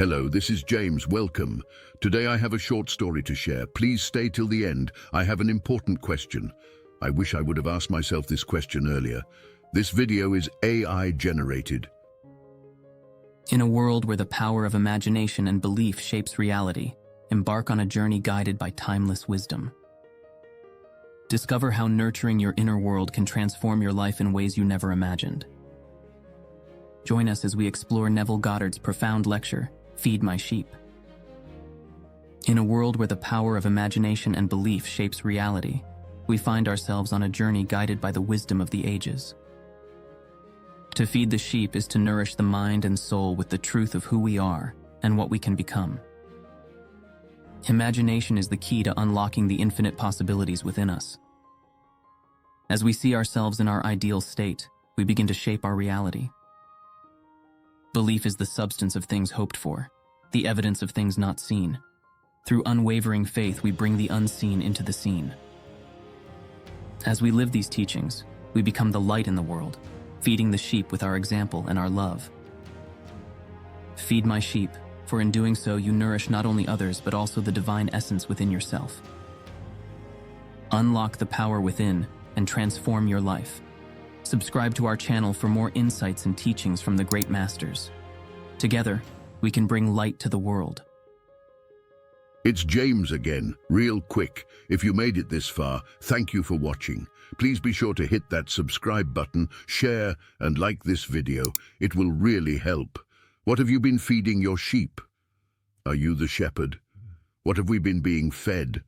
Hello, this is James. Welcome. Today I have a short story to share. Please stay till the end. I have an important question. I wish I would have asked myself this question earlier. This video is AI generated. In a world where the power of imagination and belief shapes reality, embark on a journey guided by timeless wisdom. Discover how nurturing your inner world can transform your life in ways you never imagined. Join us as we explore Neville Goddard's profound lecture, Feed My Sheep. In a world where the power of imagination and belief shapes reality, we find ourselves on a journey guided by the wisdom of the ages. To feed the sheep is to nourish the mind and soul with the truth of who we are and what we can become. Imagination is the key to unlocking the infinite possibilities within us. As we see ourselves in our ideal state, we begin to shape our reality. Belief is the substance of things hoped for, the evidence of things not seen. Through unwavering faith, we bring the unseen into the seen. As we live these teachings, we become the light in the world, feeding the sheep with our example and our love. Feed my sheep, for in doing so you nourish not only others but also the divine essence within yourself. Unlock the power within and transform your life. Subscribe to our channel for more insights and teachings from the great masters. Together, we can bring light to the world. It's James again. Real quick, if you made it this far, thank you for watching. Please be sure to hit that subscribe button, share and like this video. It will really help. What have you been feeding your sheep? Are you the shepherd? What have we been being fed?